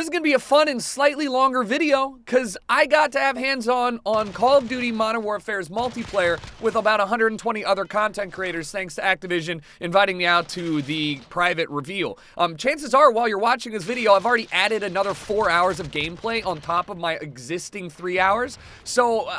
This is going to be a fun and slightly longer video because I got to have hands-on on Call of Duty Modern Warfare's multiplayer with about 120 other content creators thanks to Activision inviting me out to the private reveal. Chances are, while you're watching this video, I've already added another 4 hours of gameplay on top of my existing 3 hours, so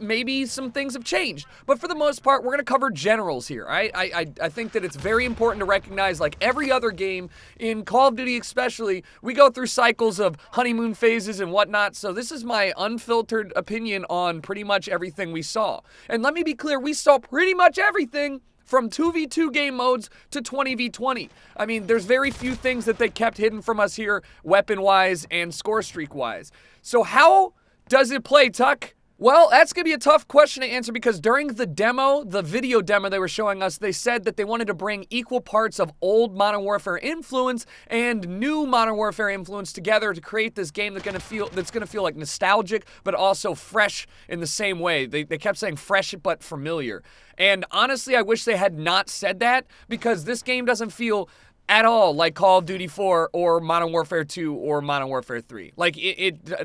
maybe some things have changed. But for the most part, we're going to cover generals here. I think that it's very important to recognize, like every other game, in Call of Duty especially, we go through cycles of honeymoon phases and whatnot, so this is my unfiltered opinion on pretty much everything we saw. And let me be clear, we saw pretty much everything from 2v2 game modes to 20v20. I mean, there's very few things that they kept hidden from us here, weapon-wise and score streak-wise. So how does it play, Tuck? Well, that's going to be a tough question to answer because during the demo, the video demo they were showing us, they said that they wanted to bring equal parts of old Modern Warfare influence and new Modern Warfare influence together to create this game that's going to feel like nostalgic, but also fresh in the same way. They kept saying fresh but familiar. And honestly, I wish they had not said that because this game doesn't feel at all like Call of Duty 4 or Modern Warfare 2 or Modern Warfare 3. Like,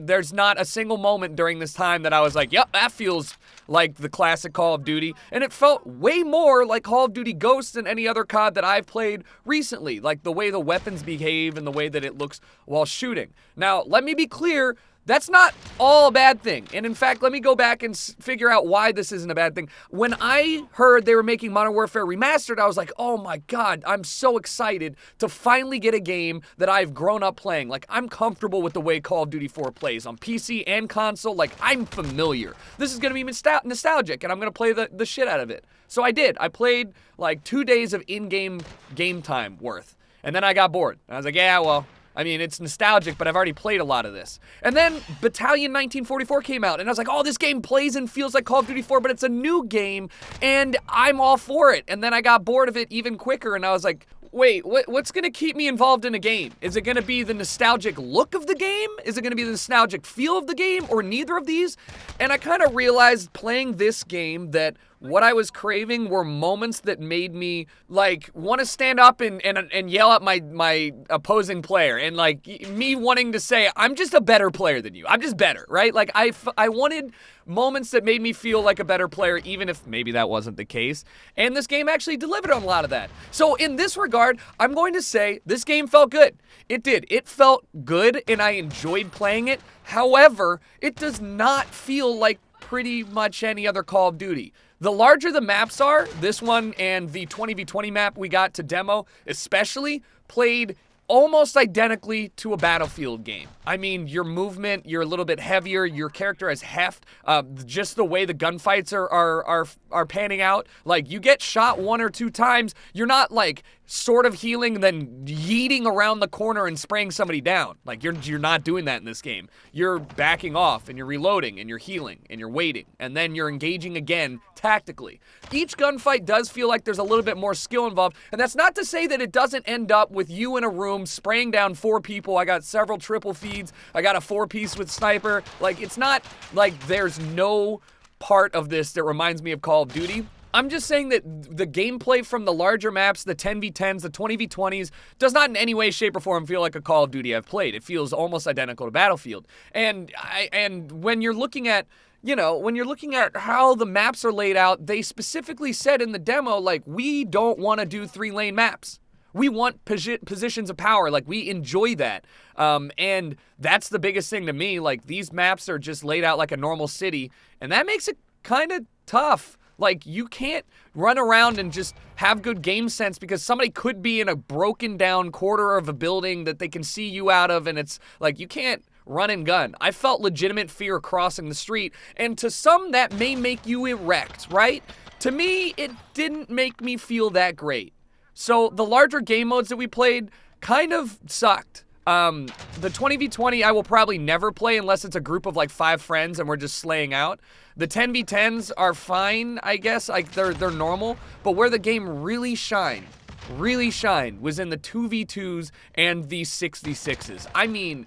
there's not a single moment during this time that I was like, yep, that feels like the classic Call of Duty. And it felt way more like Call of Duty Ghosts than any other COD that I've played recently. Like, the way the weapons behave and the way that it looks while shooting. Now, let me be clear, that's not all a bad thing. And in fact, let me go back and figure out why this isn't a bad thing. When I heard they were making Modern Warfare Remastered, I was like, oh my God, I'm so excited to finally get a game that I've grown up playing. Like, I'm comfortable with the way Call of Duty 4 plays on PC and console. Like, I'm familiar. This is gonna be nostalgic, and I'm gonna play the shit out of it. So I did. I played like 2 days of in-game game time worth. And then I got bored. I was like, yeah, well, I mean, it's nostalgic, but I've already played a lot of this. And then Battalion 1944 came out, and I was like, oh, this game plays and feels like Call of Duty 4, but it's a new game, and I'm all for it. And then I got bored of it even quicker, and I was like, wait, what's gonna keep me involved in a game? Is it gonna be the nostalgic look of the game? Is it gonna be the nostalgic feel of the game, or neither of these? And I kind of realized playing this game that what I was craving were moments that made me, like, want to stand up and yell at my opposing player. And, like, me wanting to say, I'm just a better player than you. I'm just better, right? Like, I wanted moments that made me feel like a better player, even if maybe that wasn't the case. And this game actually delivered on a lot of that. So in this regard, I'm going to say this game felt good. It did. It felt good, and I enjoyed playing it. However, it does not feel like pretty much any other Call of Duty. The larger the maps are, this one and the 20v20 map we got to demo especially, played almost identically to a Battlefield game. I mean, your movement, you're a little bit heavier, your character has heft, just the way the gunfights are panning out. Like, you get shot 1 or 2 times, you're not like sort of healing and then yeeting around the corner and spraying somebody down. Like, you're not doing that in this game. You're backing off and you're reloading and you're healing and you're waiting and then you're engaging again tactically. Each gunfight does feel like there's a little bit more skill involved, and that's not to say that it doesn't end up with you in a room spraying down 4 people. I got several triple feeds. I got a 4-piece with sniper. Like, it's not like there's no part of this that reminds me of Call of Duty. I'm just saying that the gameplay from the larger maps, the 10v10s, the 20v20s, does not in any way, shape, or form feel like a Call of Duty I've played. It feels almost identical to Battlefield. And when you're looking at, you know, when you're looking at how the maps are laid out, they specifically said in the demo, like, we don't want to do 3-lane maps. We want positions of power. Like, we enjoy that. And that's the biggest thing to me. Like, these maps are just laid out like a normal city, and that makes it kind of tough. Like, you can't run around and just have good game sense because somebody could be in a broken down quarter of a building that they can see you out of, and it's like, you can't run and gun. I felt legitimate fear crossing the street, and to some that may make you erect, right? To me, it didn't make me feel that great. So the larger game modes that we played kind of sucked. The 20v20 I will probably never play unless it's a group of like 5 friends and we're just slaying out. The 10v10s are fine, I guess, like they're normal, but where the game really shined was in the 2v2s and the 6v6s. I mean,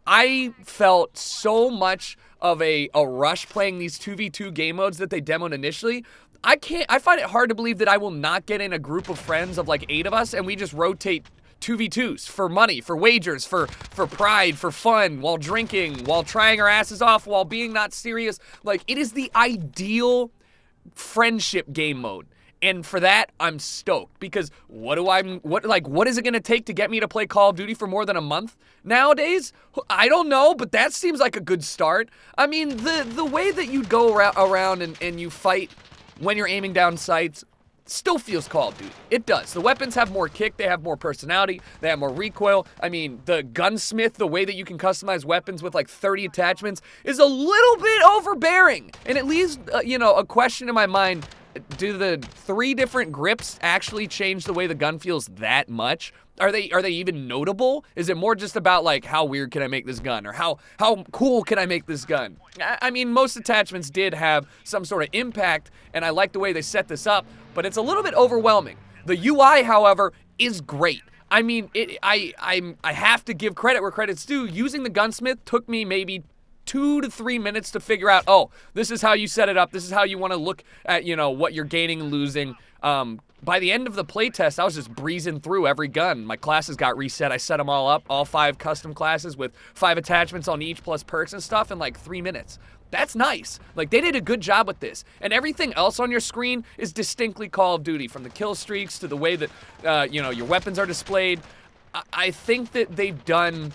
I felt so much of a rush playing these 2v2 game modes that they demoed initially. I find it hard to believe that I will not get in a group of friends of like 8 of us and we just rotate 2v2s, for money, for wagers, for pride, for fun, while drinking, while trying our asses off, while being not serious. Like, it is the ideal friendship game mode. And for that, I'm stoked, because what is it going to take to get me to play Call of Duty for more than a month nowadays? I don't know, but that seems like a good start. I mean, the way that you go around and you fight when you're aiming down sights still feels Call of Duty. It does. The weapons have more kick, they have more personality, they have more recoil. I mean, the gunsmith, the way that you can customize weapons with like 30 attachments is a little bit overbearing. And it leaves, a question in my mind. Do the 3 different grips actually change the way the gun feels that much? Are they even notable? Is it more just about like, how weird can I make this gun, or how cool can I make this gun? I mean, most attachments did have some sort of impact, and I like the way they set this up, but it's a little bit overwhelming. The UI, however, is great. I mean, I have to give credit where credit's due. Using the gunsmith took me maybe 2 to 3 minutes to figure out, oh, this is how you set it up. This is how you want to look at, what you're gaining and losing. By the end of the playtest, I was just breezing through every gun. My classes got reset. I set them all up, all 5 custom classes with 5 attachments on each plus perks and stuff in like 3 minutes. That's nice. Like, they did a good job with this. And everything else on your screen is distinctly Call of Duty, from the kill streaks to the way that, your weapons are displayed. I think that they've done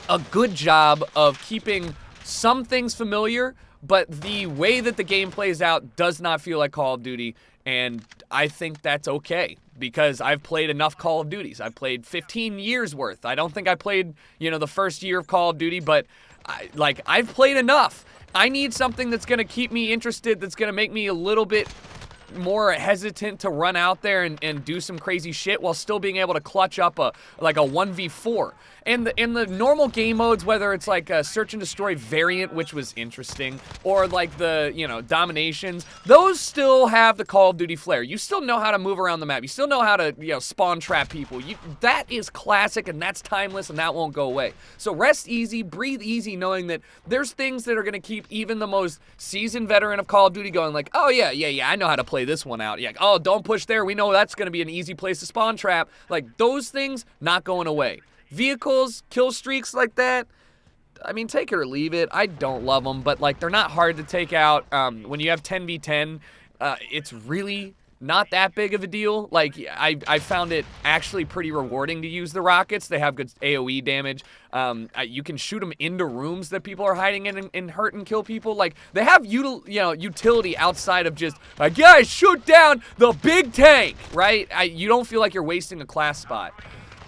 a good job of keeping some things familiar, but the way that the game plays out does not feel like Call of Duty, and I think that's okay, because I've played enough Call of Duties. I've played 15 years worth. I don't think I played, the first year of Call of Duty, but I've played enough. I need something that's going to keep me interested, that's going to make me a little bit more hesitant to run out there and do some crazy shit while still being able to clutch up a 1v4. And the normal game modes, whether it's like a search and destroy variant, which was interesting, or like the, dominations, those still have the Call of Duty flair. You still know how to move around the map. You still know how to, spawn trap people. That is classic, and that's timeless, and that won't go away. So rest easy, breathe easy, knowing that there's things that are going to keep even the most seasoned veteran of Call of Duty going like, oh yeah, I know how to play this one out. Yeah, oh, don't push there. We know that's going to be an easy place to spawn trap. Like, those things, not going away. Vehicles, kill streaks like that, I mean, take it or leave it. I don't love them, but like, they're not hard to take out. When you have 10v10, it's really not that big of a deal. Like, I found it actually pretty rewarding to use the rockets. They have good AoE damage. You can shoot them into rooms that people are hiding in and hurt and kill people. Like, they have utility outside of just like, yeah, shoot down the big tank, right? You don't feel like you're wasting a class spot.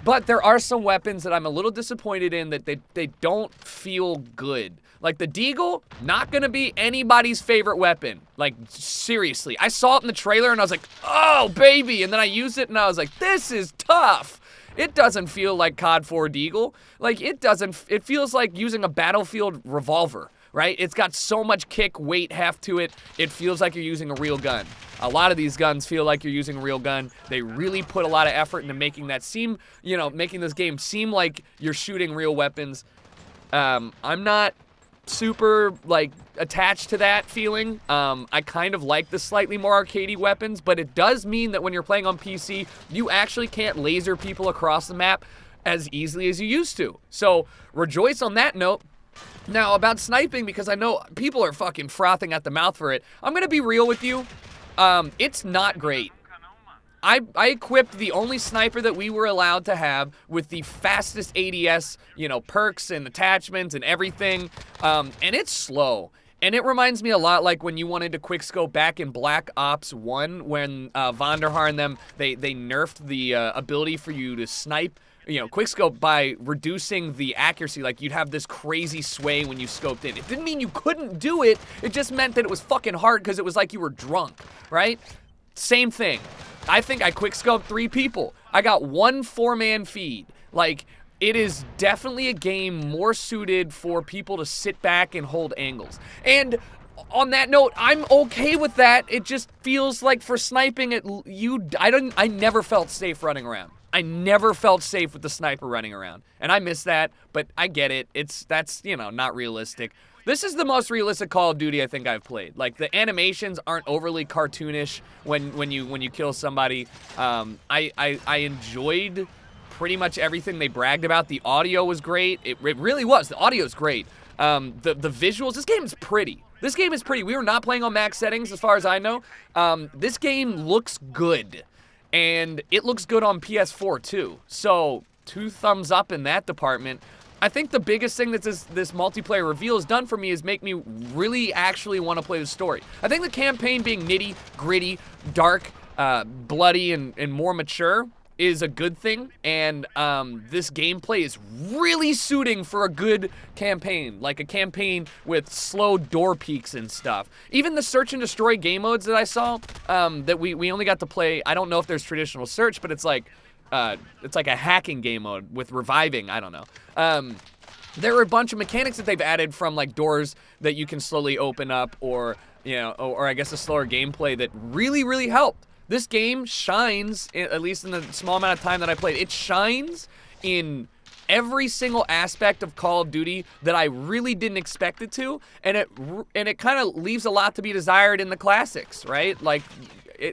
But there are some weapons that I'm a little disappointed in, that they don't feel good. Like the Deagle, not gonna be anybody's favorite weapon. Like, seriously. I saw it in the trailer and I was like, oh, baby. And then I used it and I was like, this is tough. It doesn't feel like COD 4 Deagle. Like, it feels like using a Battlefield revolver, right? It's got so much kick, weight, heft to it. It feels like you're using a real gun. A lot of these guns feel like you're using a real gun. They really put a lot of effort into making that seem, making this game seem like you're shooting real weapons. I'm not super, attached to that feeling. I kind of like the slightly more arcadey weapons, but it does mean that when you're playing on PC, you actually can't laser people across the map as easily as you used to. So, rejoice on that note. Now, about sniping, because I know people are fucking frothing at the mouth for it, I'm gonna be real with you. It's not great. I equipped the only sniper that we were allowed to have with the fastest ADS, perks and attachments and everything, and it's slow. And it reminds me a lot like when you wanted to quickscope back in Black Ops 1 when Vonderhaar and them, they nerfed the ability for you to snipe, quickscope by reducing the accuracy. Like, you'd have this crazy sway when you scoped in. It didn't mean you couldn't do it. It just meant that it was fucking hard because it was like you were drunk, right? Same thing. I think I quickscoped 3 people. I got 1 4-man feed. Like, it is definitely a game more suited for people to sit back and hold angles. And on that note, I'm okay with that. It just feels like for sniping, I never felt safe running around. I never felt safe with the sniper running around. And I miss that, but I get it. That's not realistic. This is the most realistic Call of Duty I think I've played. Like, the animations aren't overly cartoonish when you kill somebody. I enjoyed pretty much everything they bragged about. The audio was great. It really was. The audio's great. The visuals, this game is pretty. This game is pretty. We were not playing on max settings as far as I know. This game looks good. And it looks good on PS4 too. So 2 thumbs up in that department. I think the biggest thing that this multiplayer reveal has done for me is make me really actually want to play the story. I think the campaign being nitty, gritty, dark, bloody, and more mature is a good thing, and this gameplay is really suiting for a good campaign, like a campaign with slow door peaks and stuff. Even the search and destroy game modes that I saw, that we only got to play, I don't know if there's traditional search, but it's like a hacking game mode with reviving, I don't know. There are a bunch of mechanics that they've added from like doors that you can slowly open up, or or I guess a slower gameplay that really helped. This game shines, at least in the small amount of time that I played, it shines in every single aspect of Call of Duty that I really didn't expect it to, and it kind of leaves a lot to be desired in the classics, right? Like,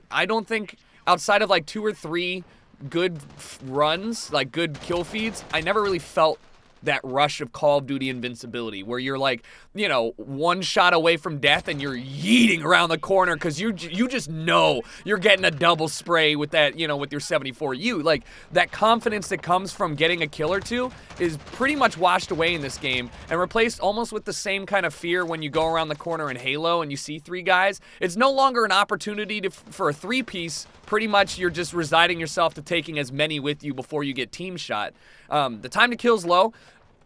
I don't think outside of like 2 or 3 good runs, like good kill feeds, I never really felt that rush of Call of Duty invincibility where you're like, 1 shot away from death and you're yeeting around the corner because you just know you're getting a double spray with that, with your 74U. Like, that confidence that comes from getting a kill or 2 is pretty much washed away in this game and replaced almost with the same kind of fear when you go around the corner in Halo and you see 3 guys. It's no longer an opportunity for a 3-piece. Pretty much you're just resigning yourself to taking as many with you before you get team shot. The time to kill's low.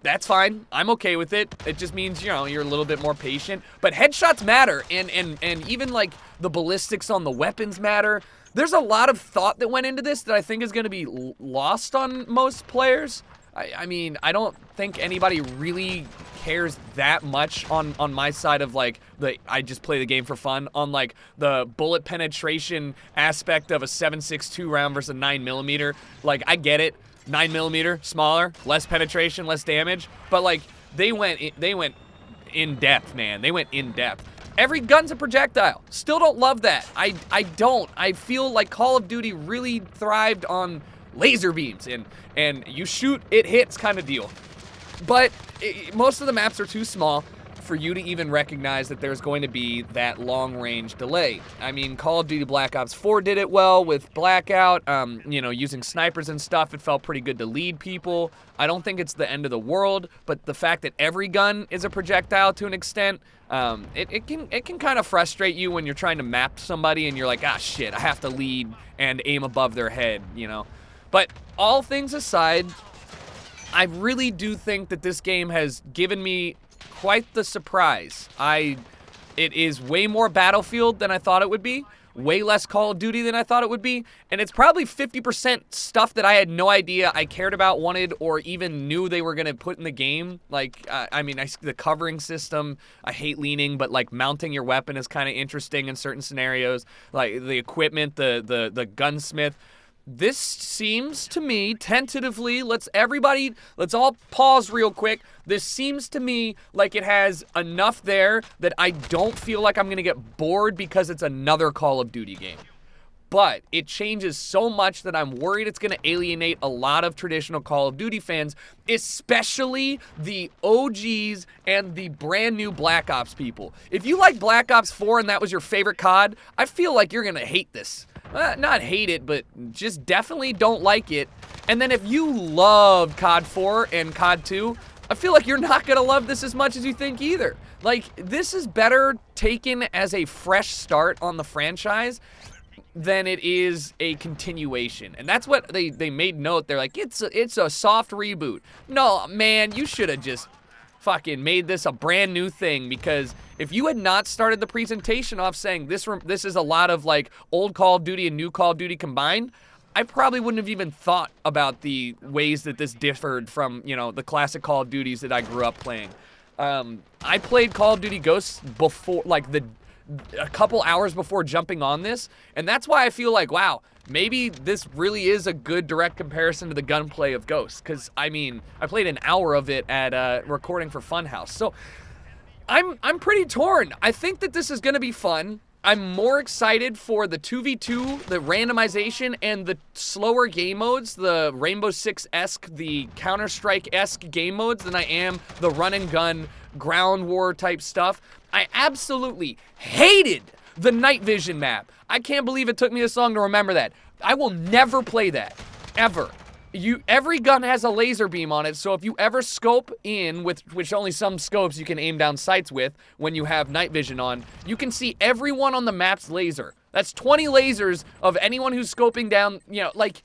That's fine. I'm okay with it. It just means, you're a little bit more patient. But headshots matter, and even like the ballistics on the weapons matter. There's a lot of thought that went into this that I think is going to be lost on most players. I mean, I don't think anybody really cares that much on my side of like I just play the game for fun, on like the bullet penetration aspect of a 7.62 round versus a 9mm. Like, I get it, 9mm, smaller, less penetration, less damage, but like they went in depth, man. They went in depth. Every gun's a projectile. Still don't love that. I don't. I feel like Call of Duty really thrived on laser beams and you shoot, it hits kind of deal. But most of the maps are too small for you to even recognize that there's going to be that long-range delay. I mean, Call of Duty Black Ops 4 did it well with Blackout, using snipers and stuff. It felt pretty good to lead people. I don't think it's the end of the world, but the fact that every gun is a projectile to an extent, it can kind of frustrate you when you're trying to map somebody and you're like, ah, shit, I have to lead and aim above their head, But all things aside, I really do think that this game has given me quite the surprise. It is way more Battlefield than I thought it would be, way less Call of Duty than I thought it would be, and it's probably 50% stuff that I had no idea I cared about, wanted, or even knew they were going to put in the game. Like, the covering system, I hate leaning, but like mounting your weapon is kind of interesting in certain scenarios. Like the equipment, the gunsmith. This seems to me, tentatively, let's all pause real quick. This seems to me like it has enough there that I don't feel like I'm going to get bored because it's another Call of Duty game. But it changes so much that I'm worried it's going to alienate a lot of traditional Call of Duty fans, especially the OGs and the brand new Black Ops people. If you like Black Ops 4 and that was your favorite COD, I feel like you're going to hate this. Not hate it, but just definitely don't like it. And then if you love COD 4 and COD 2, I feel like you're not going to love this as much as you think either. Like, this is better taken as a fresh start on the franchise than it is a continuation. And that's what they made note. They're like, it's a soft reboot. No, man, you should have just fucking made this a brand new thing, because if you had not started the presentation off saying this is a lot of like old Call of Duty and new Call of Duty combined, I probably wouldn't have even thought about the ways that this differed from, the classic Call of Duties that I grew up playing. I played Call of Duty Ghosts before, like a couple hours before jumping on this, and that's why I feel like, wow, maybe this really is a good direct comparison to the gunplay of Ghosts, because I played an hour of it at recording for Funhouse, so I'm pretty torn. I think that this is going to be fun. I'm more excited for the 2v2, the randomization, and the slower game modes, the Rainbow Six-esque, the Counter-Strike-esque game modes than I am the run-and-gun, ground war type stuff. I absolutely hated the night vision map. I can't believe it took me this long to remember that. I will never play that, ever. Every gun has a laser beam on it, so if you ever scope in, which only some scopes you can aim down sights with when you have night vision on, you can see everyone on the map's laser. That's 20 lasers of anyone who's scoping down, like,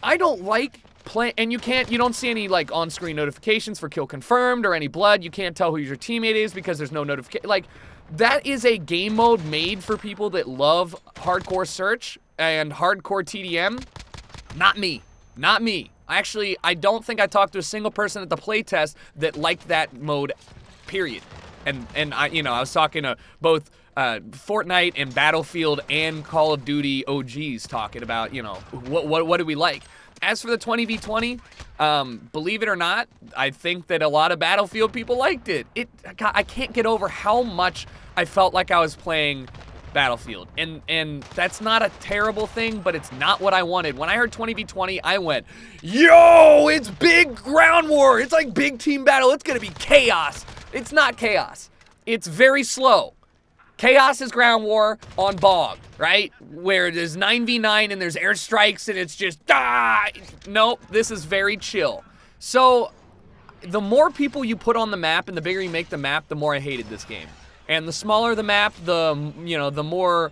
I don't like play, and you don't see any, like, on-screen notifications for kill confirmed or any blood. You can't tell who your teammate is because there's no notification. Like, that is a game mode made for people that love hardcore search and hardcore TDM. Not me. Not me. Actually, I don't think I talked to a single person at the playtest that liked that mode, period. And I was talking to both Fortnite and Battlefield and Call of Duty OGs talking about, what do we like? As for the 20v20, believe it or not, I think that a lot of Battlefield people liked it. I can't get over how much I felt like I was playing Battlefield, and that's not a terrible thing, but it's not what I wanted. When I heard 20v20, I went, yo, it's big ground war. It's like big team battle. It's gonna be chaos. It's not chaos. It's very slow. Chaos is ground war on Bog, right? Where there's 9v9 and there's airstrikes and it's just, Nope, this is very chill. So the more people you put on the map and the bigger you make the map, the more I hated this game. And the smaller the map, the more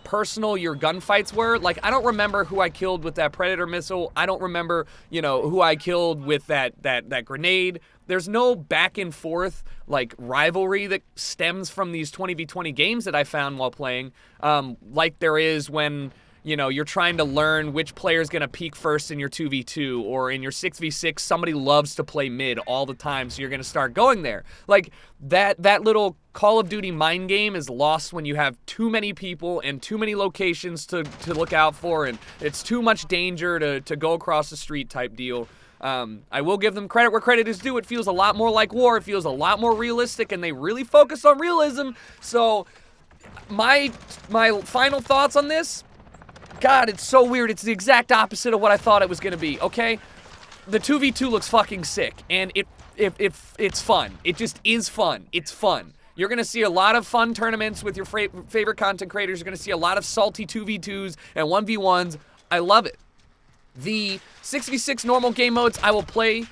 personal your gunfights were. Like, I don't remember who I killed with that Predator missile. I don't remember, who I killed with that grenade. There's no back and forth, like, rivalry that stems from these 20v20 games that I found while playing, like there is when, you're trying to learn which player's gonna peak first in your 2v2, or in your 6v6, somebody loves to play mid all the time, so you're gonna start going there. Like, that little Call of Duty mind game is lost when you have too many people and too many locations to look out for, and it's too much danger to go across the street type deal. I will give them credit where credit is due. It feels a lot more like war. It feels a lot more realistic, and they really focus on realism. So my final thoughts on this, God, it's so weird. It's the exact opposite of what I thought it was going to be, okay? The 2v2 looks fucking sick, and it's fun. It just is fun. It's fun. You're going to see a lot of fun tournaments with your favorite content creators. You're going to see a lot of salty 2v2s and 1v1s. I love it. The 6v6 normal game modes I will play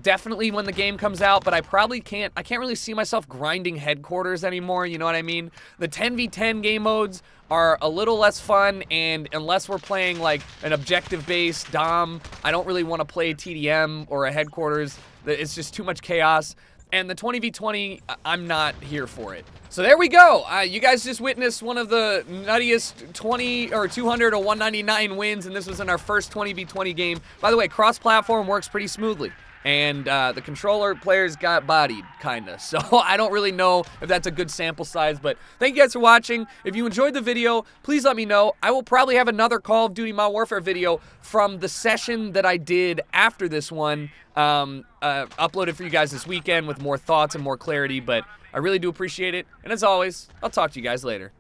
definitely when the game comes out, but I can't really see myself grinding headquarters anymore, you know what I mean? The 10v10 game modes are a little less fun, and unless we're playing like an objective-based Dom, I don't really want to play TDM or a headquarters. It's just too much chaos. And the 20v20, I'm not here for it. So there we go. You guys just witnessed one of the nuttiest 20 or 200 or 199 wins, and this was in our first 20v20 game. By the way, cross-platform works pretty smoothly. And the controller players got bodied, kinda. So I don't really know if that's a good sample size, but thank you guys for watching. If you enjoyed the video, please let me know. I will probably have another Call of Duty Modern Warfare video from the session that I did after this one, uploaded for you guys this weekend with more thoughts and more clarity, but I really do appreciate it. And as always, I'll talk to you guys later.